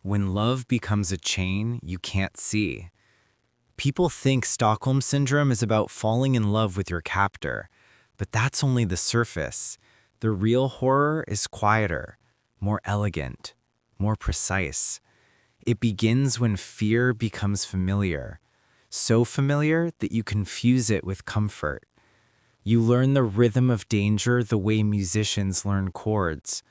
When love becomes a chain you can't see. People think Stockholm Syndrome is about falling in love with your captor, but that's only the surface. The real horror is quieter, more elegant, more precise. It begins when fear becomes familiar, so familiar that you confuse it with comfort. You learn the rhythm of danger the way musicians learn chords.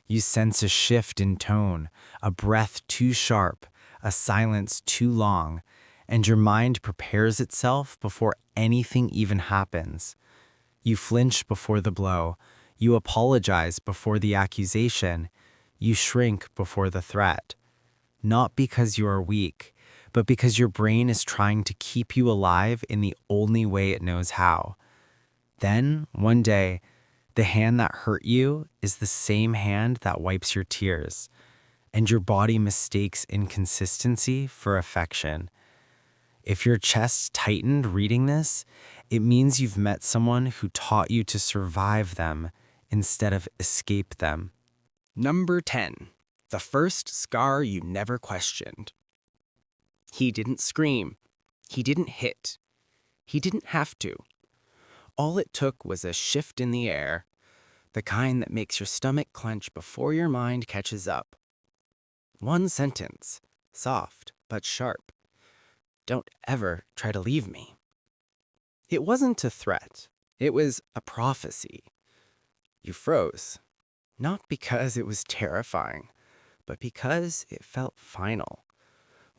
You sense a shift in tone, a breath too sharp, a silence too long, and your mind prepares itself before anything even happens. You flinch before the blow. You apologize before the accusation. You shrink before the threat. Not because you are weak, but because your brain is trying to keep you alive in the only way it knows how. Then, one day, the hand that hurt you is the same hand that wipes your tears, and your body mistakes inconsistency for affection. If your chest tightened reading this, it means you've met someone who taught you to survive them instead of escape them. Number 10. The first scar you never questioned. He didn't scream. He didn't hit. He didn't have to. All it took was a shift in the air, the kind that makes your stomach clench before your mind catches up. One sentence, soft but sharp. Don't ever try to leave me. It wasn't a threat. It was a prophecy. You froze, not because it was terrifying, but because it felt final.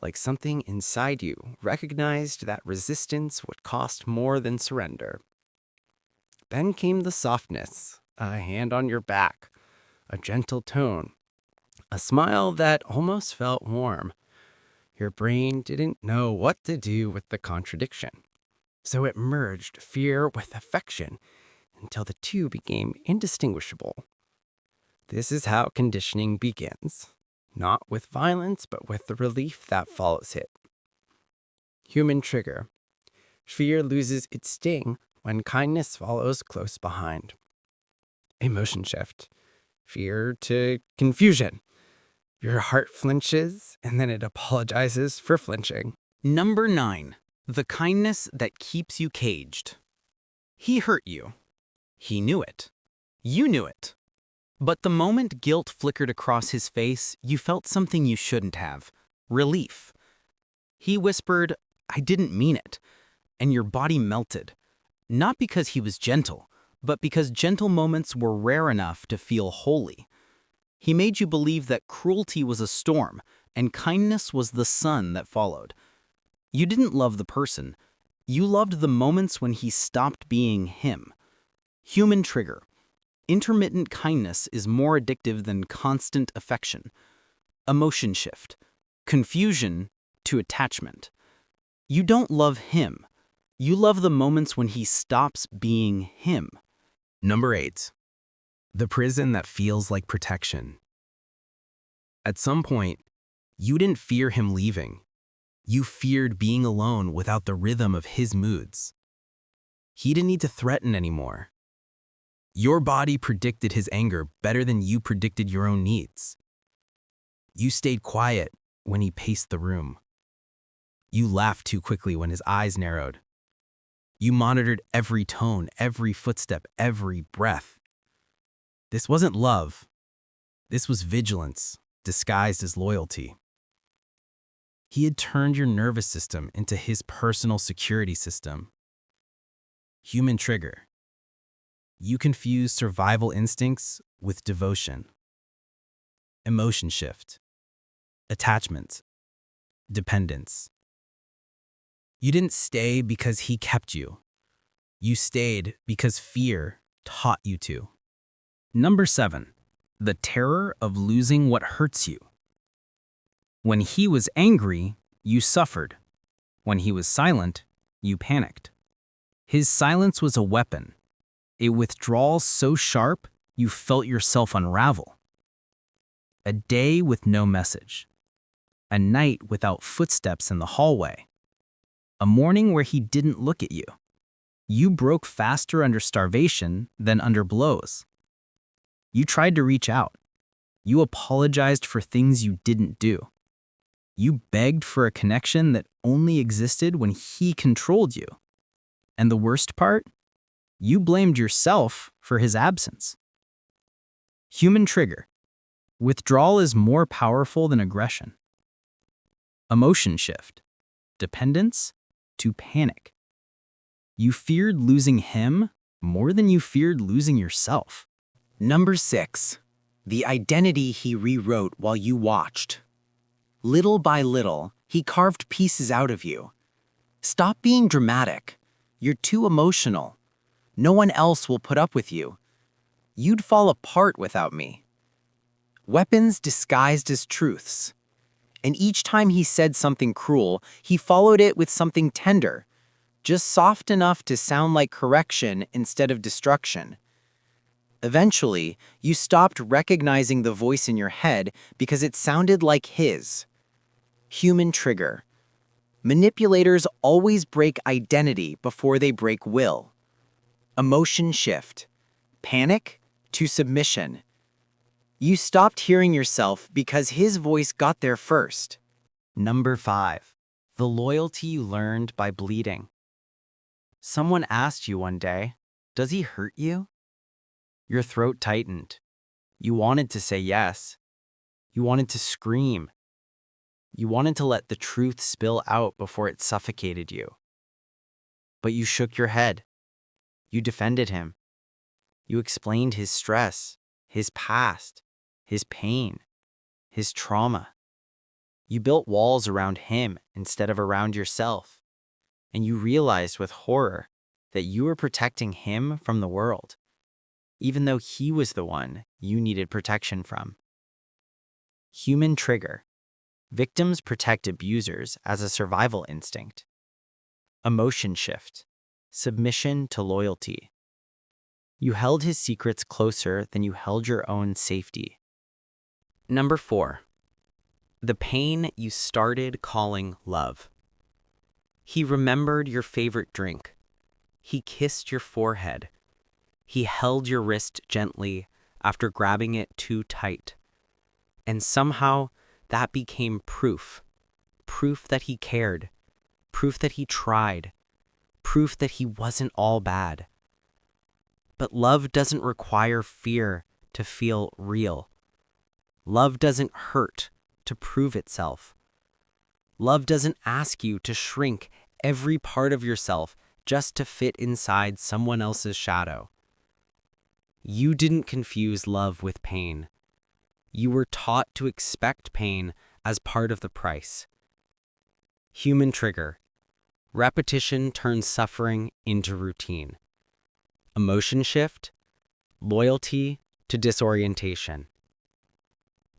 Like something inside you recognized that resistance would cost more than surrender. Then came the softness, a hand on your back, a gentle tone, a smile that almost felt warm. Your brain didn't know what to do with the contradiction, so it merged fear with affection until the two became indistinguishable. This is how conditioning begins, not with violence, but with the relief that follows it. Human trigger. Fear loses its sting when kindness follows close behind. Emotion shift. Fear to confusion. Your heart flinches, and then it apologizes for flinching. Number 9. The kindness that keeps you caged. He hurt you. He knew it. You knew it. But the moment guilt flickered across his face, you felt something you shouldn't have. Relief. He whispered, "I didn't mean it," and your body melted. Not because he was gentle, but because gentle moments were rare enough to feel holy. He made you believe that cruelty was a storm, and kindness was the sun that followed. You didn't love the person. You loved the moments when he stopped being him. Human trigger. Intermittent kindness is more addictive than constant affection. Emotion shift. Confusion to attachment. You don't love him. You love the moments when he stops being him. Number 8. The prison that feels like protection. At some point, you didn't fear him leaving. You feared being alone without the rhythm of his moods. He didn't need to threaten anymore. Your body predicted his anger better than you predicted your own needs. You stayed quiet when he paced the room. You laughed too quickly when his eyes narrowed. You monitored every tone, every footstep, every breath. This wasn't love. This was vigilance, disguised as loyalty. He had turned your nervous system into his personal security system. Human trigger. You confuse survival instincts with devotion. Emotion shift. Attachment. Dependence. You didn't stay because he kept you. You stayed because fear taught you to. Number 7. The terror of losing what hurts you. When he was angry, you suffered. When he was silent, you panicked. His silence was a weapon, a withdrawal so sharp you felt yourself unravel. A day with no message. A night without footsteps in the hallway. A morning where he didn't look at you. You broke faster under starvation than under blows. You tried to reach out. You apologized for things you didn't do. You begged for a connection that only existed when he controlled you. And the worst part? You blamed yourself for his absence. Human trigger. Withdrawal is more powerful than aggression. Emotion shift. Dependence to panic. You feared losing him more than you feared losing yourself. Number 6. The identity he rewrote while you watched. Little by little, he carved pieces out of you. Stop being dramatic. You're too emotional. No one else will put up with you. You'd fall apart without me. Weapons disguised as truths. And each time he said something cruel, he followed it with something tender, just soft enough to sound like correction instead of destruction. Eventually, you stopped recognizing the voice in your head because it sounded like his. Human trigger. Manipulators always break identity before they break will. Emotion shift. Panic to submission. You stopped hearing yourself because his voice got there first. Number 5. The loyalty you learned by bleeding. Someone asked you one day, "Does he hurt you?" Your throat tightened. You wanted to say yes. You wanted to scream. You wanted to let the truth spill out before it suffocated you. But you shook your head. You defended him. You explained his stress, his past, his pain, his trauma. You built walls around him instead of around yourself. And you realized with horror that you were protecting him from the world, even though he was the one you needed protection from. Human trigger. Victims protect abusers as a survival instinct. Emotion shift. Submission to loyalty. You held his secrets closer than you held your own safety. Number 4. The pain you started calling love. He remembered your favorite drink. He kissed your forehead. He held your wrist gently after grabbing it too tight. And somehow that became proof. Proof that he cared. Proof that he tried. Proof that he wasn't all bad. But love doesn't require fear to feel real. Love doesn't hurt to prove itself. Love doesn't ask you to shrink every part of yourself just to fit inside someone else's shadow. You didn't confuse love with pain. You were taught to expect pain as part of the price. Human trigger. Repetition turns suffering into routine. Emotion shift. Loyalty to disorientation.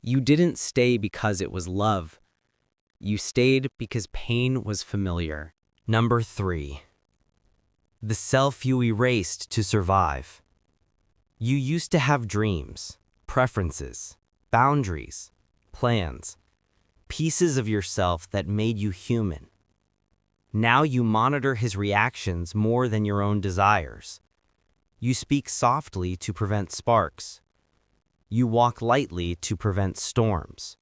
You didn't stay because it was love. You stayed because pain was familiar. Number 3. The self you erased to survive. You used to have dreams, preferences, boundaries, plans, pieces of yourself that made you human. Now you monitor his reactions more than your own desires. You speak softly to prevent sparks. You walk lightly to prevent storms.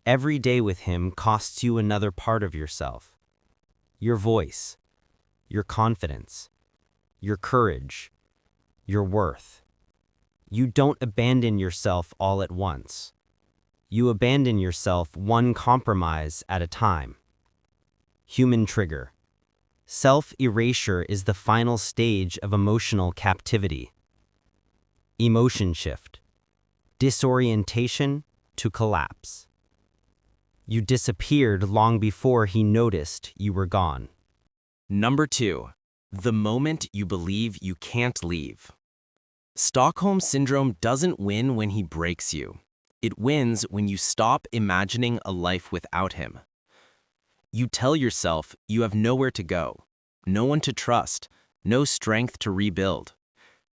Every day with him costs you another part of yourself. Your voice, your confidence, your courage, your worth. You don't abandon yourself all at once. You abandon yourself one compromise at a time. Human trigger. Self-erasure is the final stage of emotional captivity. Emotion shift. Disorientation to collapse. You disappeared long before he noticed you were gone. Number 2. The moment you believe you can't leave. Stockholm Syndrome doesn't win when he breaks you. It wins when you stop imagining a life without him. You tell yourself you have nowhere to go, no one to trust, no strength to rebuild.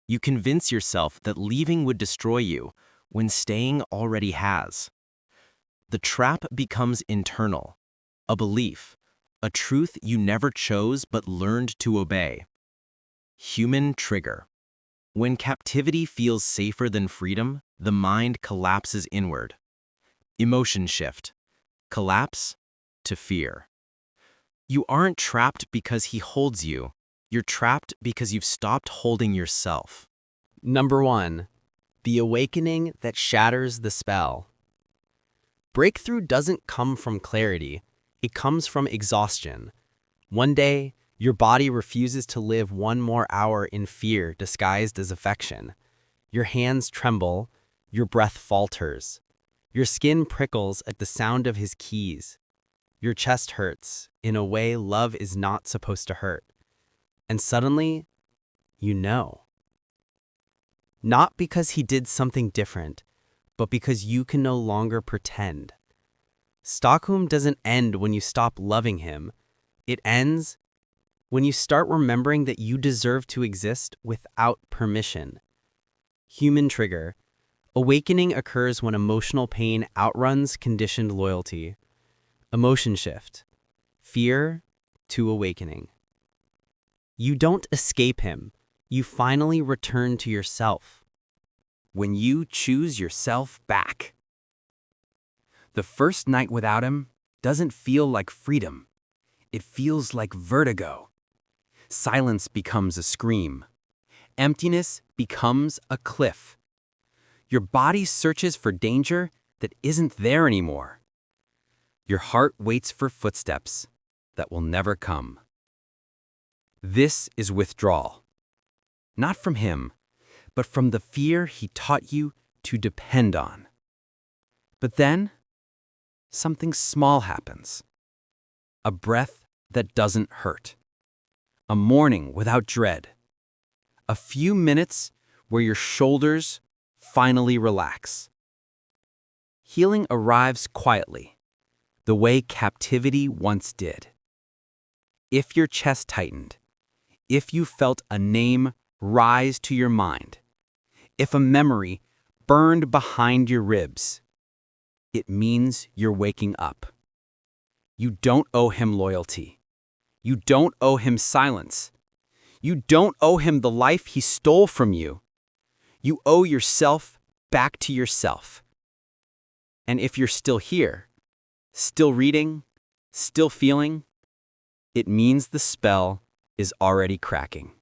You convince yourself that leaving would destroy you when staying already has. The trap becomes internal, a belief, a truth you never chose but learned to obey. Human trigger. When captivity feels safer than freedom, the mind collapses inward. Emotion shift. collapse to fear. You aren't trapped because he holds you. You're trapped because you've stopped holding yourself. Number 1. The awakening that shatters the spell. Breakthrough doesn't come from clarity. It comes from exhaustion. One day, your body refuses to live one more hour in fear disguised as affection. Your hands tremble, your breath falters. Your skin prickles at the sound of his keys. Your chest hurts in a way love is not supposed to hurt. And suddenly, you know. Not because he did something different, but because you can no longer pretend. Stockholm doesn't end when you stop loving him. It ends when you start remembering that you deserve to exist without permission. Human trigger. Awakening occurs when emotional pain outruns conditioned loyalty. Emotion shift. Fear to awakening. You don't escape him. You finally return to yourself. When you choose yourself back. The first night without him doesn't feel like freedom. It feels like vertigo. Silence becomes a scream. Emptiness becomes a cliff. Your body searches for danger that isn't there anymore. Your heart waits for footsteps that will never come. This is withdrawal. Not from him, but from the fear he taught you to depend on. But then, something small happens. A breath that doesn't hurt. A morning without dread. A few minutes where your shoulders finally relax. Healing arrives quietly, the way captivity once did. If your chest tightened, if you felt a name rise to your mind, if a memory burned behind your ribs, it means you're waking up. You don't owe him loyalty. You don't owe him silence. You don't owe him the life he stole from you. You owe yourself back to yourself. And if you're still here, still reading, still feeling, it means the spell is already cracking.